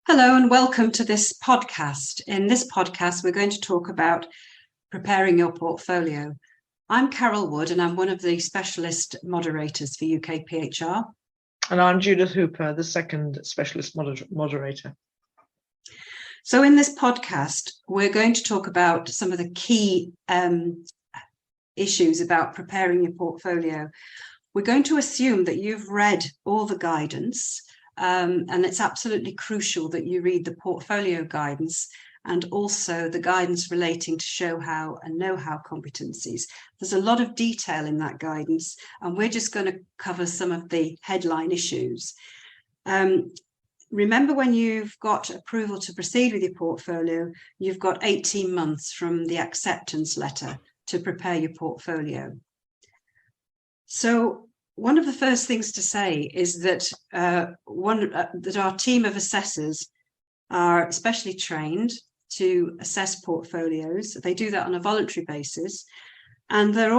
Hello and welcome to this podcast. In this podcast, we're going to talk about preparing your portfolio. I'm Carol Wood and I'm one of the specialist moderators for UK PHR. And I'm Judith Hooper, the second specialist moderator. So in this podcast, we're going to talk about some of the key issues about preparing your portfolio. We're going to assume that you've read all the guidance. And it's absolutely crucial that you read the portfolio guidance and also the guidance relating to show how and know how competencies. There's a lot of detail in that guidance, and we're just going to cover some of the headline issues. Remember, when you've got approval to proceed with your portfolio, you've got 18 months from the acceptance letter to prepare your portfolio. So one of the first things to say is that that our team of assessors are specially trained to assess portfolios. They do that on a voluntary basis, and their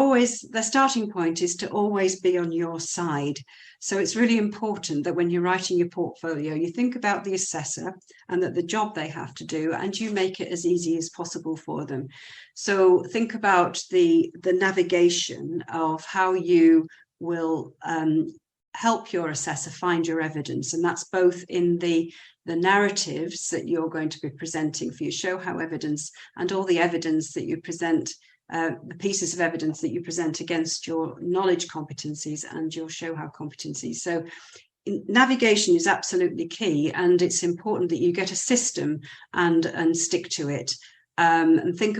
starting point is to always be on your side. So it's really important that when you're writing your portfolio, you think about the assessor and that the job they have to do, and you make it as easy as possible for them. So think about the navigation of how you will help your assessor find your evidence, and that's both in the narratives that you're going to be presenting for your show how evidence, and all the evidence that you present, the pieces of evidence that you present against your knowledge competencies and your show how competencies. So navigation is absolutely key, and it's important that you get a system and stick to it, and think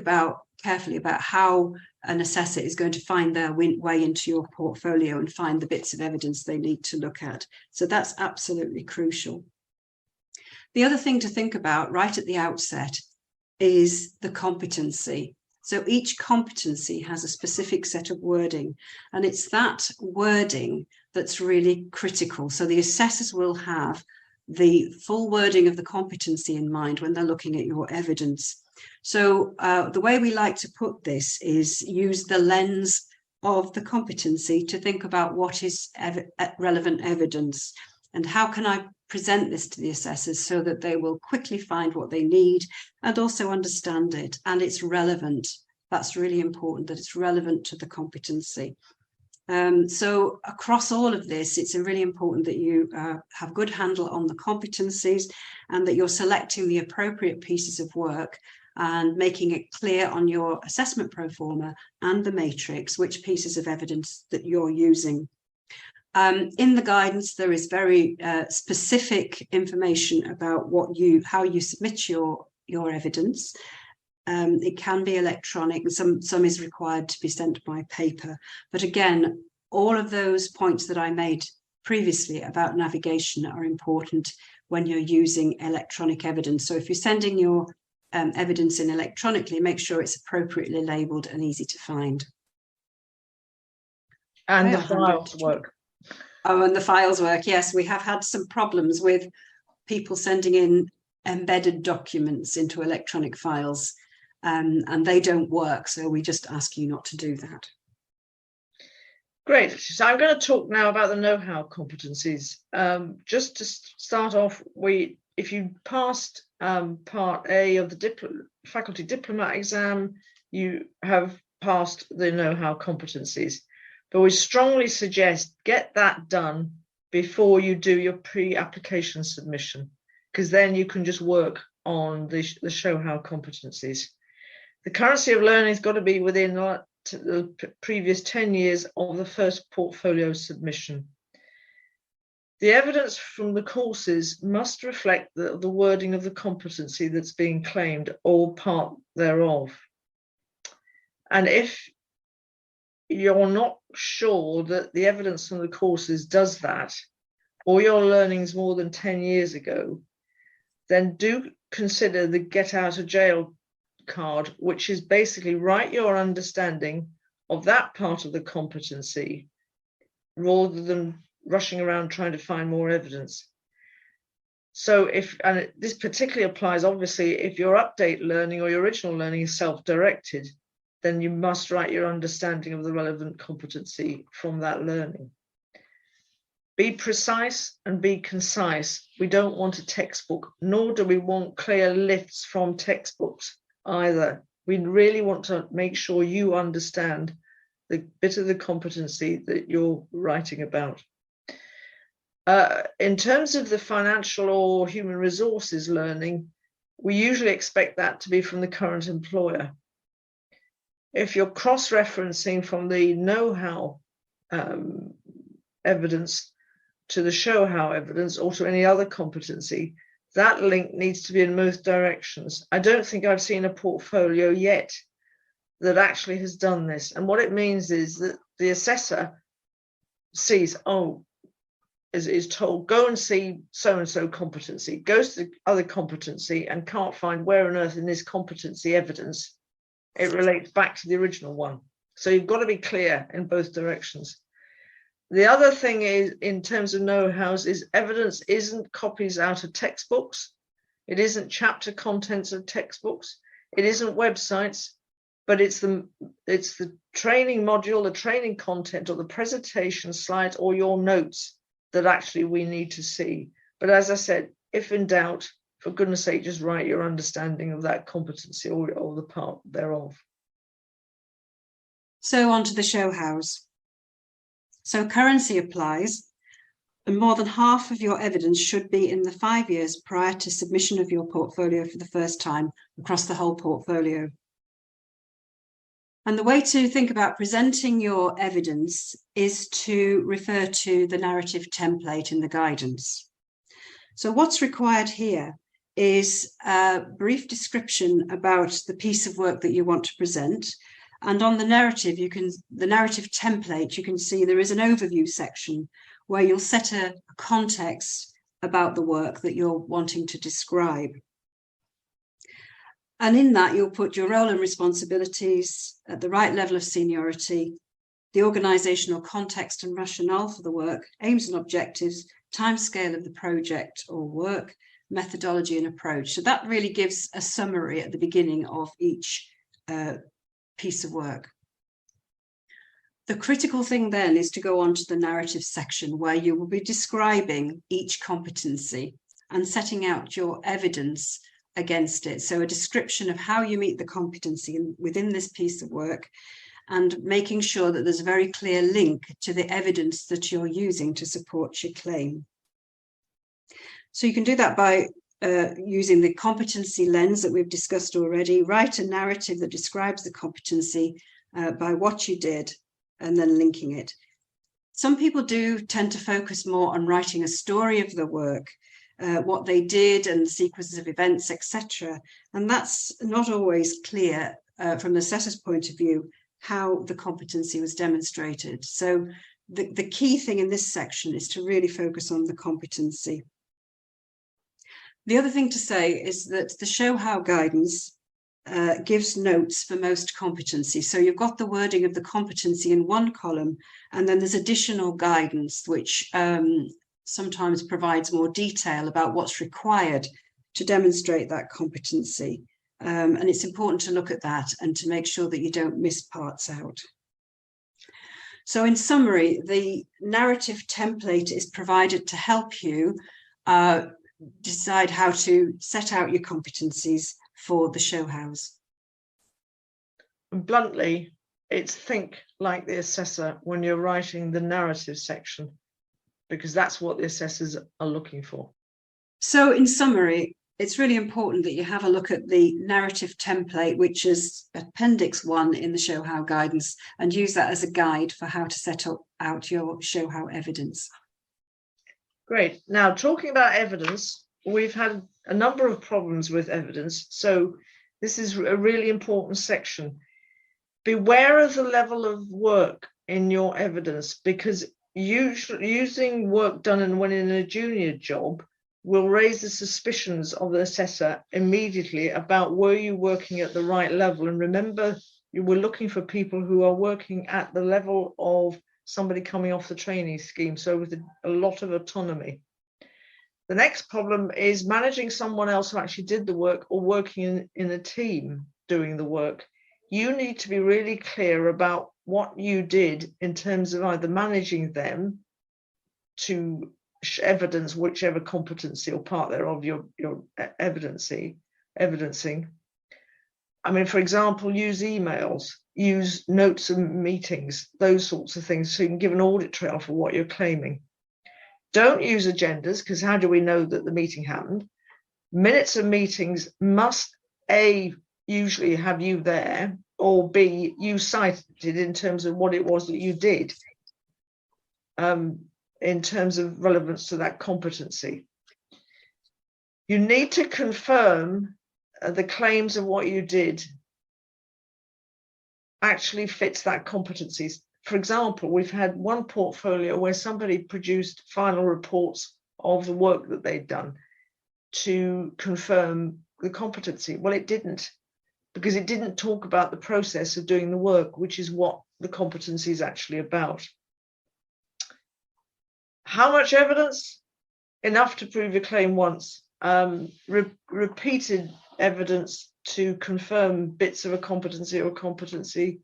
carefully about how an assessor is going to find their way into your portfolio and find the bits of evidence they need to look at. So that's absolutely crucial. The other thing to think about right at the outset is the competency. So each competency has a specific set of wording, and it's that wording that's really critical. So the assessors will have the full wording of the competency in mind when they're looking at your evidence. So the way we like to put this is use the lens of the competency to think about what is relevant evidence, and how can I present this to the assessors so that they will quickly find what they need and also understand it, and it's relevant. That's really important, that it's relevant to the competency. So across all of this, it's really important that you have good handle on the competencies, and that you're selecting the appropriate pieces of work and making it clear on your assessment pro forma and the matrix which pieces of evidence that you're using. In the guidance, there is very specific information about how you submit your evidence. It can be electronic, and some is required to be sent by paper. But again, all of those points that I made previously about navigation are important when you're using electronic evidence. So if you're sending your evidence in electronically, make sure it's appropriately labelled and easy to find. And the files work. Oh, and the files work. Yes, we have had some problems with people sending in embedded documents into electronic files, and they don't work. So we just ask you not to do that. Great. So I'm going to talk now about the know-how competencies. Just to start off, if you passed part A of the faculty diplomat exam, you have passed the know-how competencies. But we strongly suggest get that done before you do your pre-application submission, because then you can just work on the show how competencies. The currency of learning has got to be within the previous 10 years of the first portfolio submission. The evidence from the courses must reflect the wording of the competency that's being claimed or part thereof. And if you're not sure that the evidence from the courses does that, or your learning's more than 10 years ago, then do consider the get out of jail card, which is basically write your understanding of that part of the competency rather than rushing around trying to find more evidence. So this particularly applies, obviously, if your update learning or your original learning is self-directed, then you must write your understanding of the relevant competency from that learning. Be precise and be concise. We don't want a textbook, nor do we want clear lists from textbooks either. We really want to make sure you understand the bit of the competency that you're writing about. In terms of the financial or human resources learning, we usually expect that to be from the current employer. If you're cross-referencing from the know-how evidence to the show-how evidence or to any other competency, that link needs to be in both directions. I don't think I've seen a portfolio yet that actually has done this. And what it means is that the assessor sees, oh, is told, go and see so-and-so competency, goes to the other competency and can't find where on earth in this competency evidence it relates back to the original one. So you've got to be clear in both directions. The other thing is, in terms of know-hows, is evidence isn't copies out of textbooks. It isn't chapter contents of textbooks. It isn't websites, but it's the training module, the training content, or the presentation slides, or your notes that actually we need to see. But as I said, if in doubt, for goodness sake, just write your understanding of that competency or the part thereof. So on to the show hows. So currency applies, and more than half of your evidence should be in the 5 years prior to submission of your portfolio for the first time across the whole portfolio. And the way to think about presenting your evidence is to refer to the narrative template in the guidance. So what's required here is a brief description about the piece of work that you want to present. And on the narrative, the narrative template, you can see there is an overview section where you'll set a context about the work that you're wanting to describe. And in that, you'll put your role and responsibilities at the right level of seniority, the organizational context and rationale for the work, aims and objectives, timescale of the project or work, methodology and approach. So that really gives a summary at the beginning of each piece of work. The critical thing then is to go on to the narrative section where you will be describing each competency and setting out your evidence against it. So a description of how you meet the competency within this piece of work and making sure that there's a very clear link to the evidence that you're using to support your claim. So you can do that by using the competency lens that we've discussed already. Write a narrative that describes the competency by what you did and then linking it. Some people do tend to focus more on writing a story of the work, what they did and sequences of events, etc. And that's not always clear from the assessor's point of view how the competency was demonstrated. So the key thing in this section is to really focus on the competency. The other thing to say is that the show how guidance gives notes for most competency. So you've got the wording of the competency in one column, and then there's additional guidance, which sometimes provides more detail about what's required to demonstrate that competency. And it's important to look at that and to make sure that you don't miss parts out. So in summary, the narrative template is provided to help you decide how to set out your competencies for the show house. Bluntly, it's think like the assessor when you're writing the narrative section, because that's what the assessors are looking for. So in summary, it's really important that you have a look at the narrative template, which is Appendix 1 in the show how guidance, and use that as a guide for how to set out your show how evidence. Great. Now, talking about evidence, we've had a number of problems with evidence. So this is a really important section. Beware of the level of work in your evidence, because usually using work done when in a junior job will raise the suspicions of the assessor immediately about were you working at the right level. And remember, you were looking for people who are working at the level of somebody coming off the training scheme, so with a lot of autonomy. The next problem is managing someone else who actually did the work or working in a team doing the work. You need to be really clear about what you did in terms of either managing them to evidence whichever competency or part thereof you're evidencing. I mean, for example, use emails, use notes of meetings, those sorts of things, so you can give an audit trail for what you're claiming. Don't use agendas, because how do we know that the meeting happened? Minutes of meetings must, A, usually have you there, or B, you cited in terms of what it was that you did, in terms of relevance to that competency. You need to confirm the claims of what you did actually fits that competencies. For example, we've had one portfolio where somebody produced final reports of the work that they'd done to confirm the competency. Well, it didn't, because it didn't talk about the process of doing the work, which is what the competency is actually about. How much evidence? Enough to prove your claim once. Repeated evidence to confirm bits of a competency or competency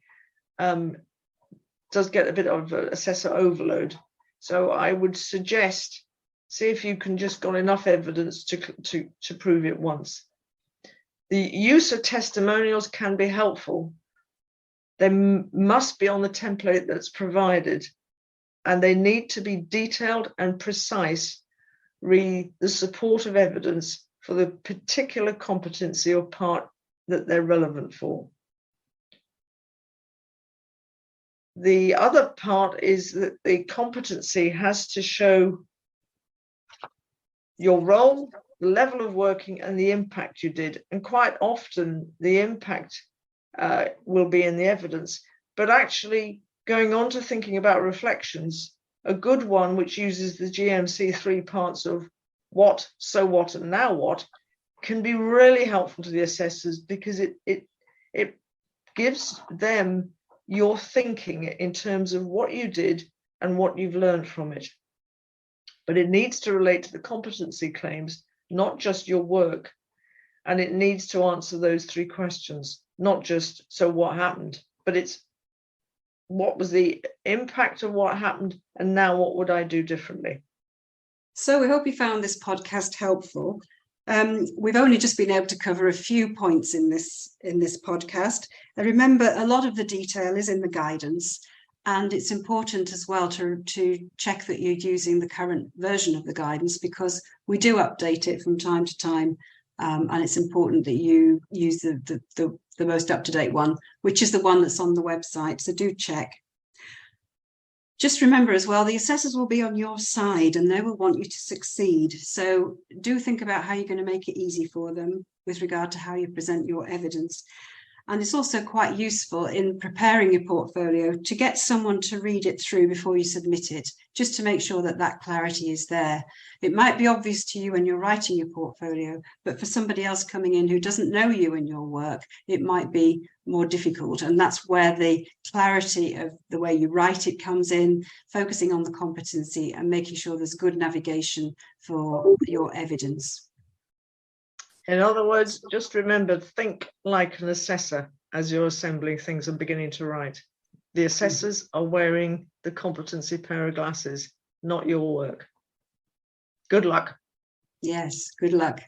does get a bit of assessor overload. So I would suggest, see if you can just got enough evidence to prove it once. The use of testimonials can be helpful. They must be on the template that's provided, and they need to be detailed and precise, re the support of evidence for the particular competency or part that they're relevant for. The other part is that the competency has to show your role, the level of working, and the impact you did. And quite often the impact will be in the evidence, but actually going on to thinking about reflections, a good one which uses the GMC 3 parts of what, so what, and now what, can be really helpful to the assessors, because it gives them your thinking in terms of what you did and what you've learned from it. But it needs to relate to the competency claims, not just your work. And it needs to answer those 3 questions, not just, so what happened, but it's what was the impact of what happened, and now what would I do differently? So we hope you found this podcast helpful. We've only just been able to cover a few points in this podcast. And remember, a lot of the detail is in the guidance, and it's important as well to check that you're using the current version of the guidance, because we do update it from time to time, and it's important that you use the most up-to-date one, which is the one that's on the website. So do check. Just remember as well, the assessors will be on your side and they will want you to succeed. So do think about how you're going to make it easy for them with regard to how you present your evidence. And it's also quite useful in preparing your portfolio to get someone to read it through before you submit it, just to make sure that that clarity is there. It might be obvious to you when you're writing your portfolio, but for somebody else coming in who doesn't know you and your work, it might be more difficult. And that's where the clarity of the way you write it comes in, focusing on the competency and making sure there's good navigation for your evidence. In other words, just remember, think like an assessor as you're assembling things and beginning to write. The assessors are wearing the competency pair of glasses, not your work. Good luck. Yes, good luck.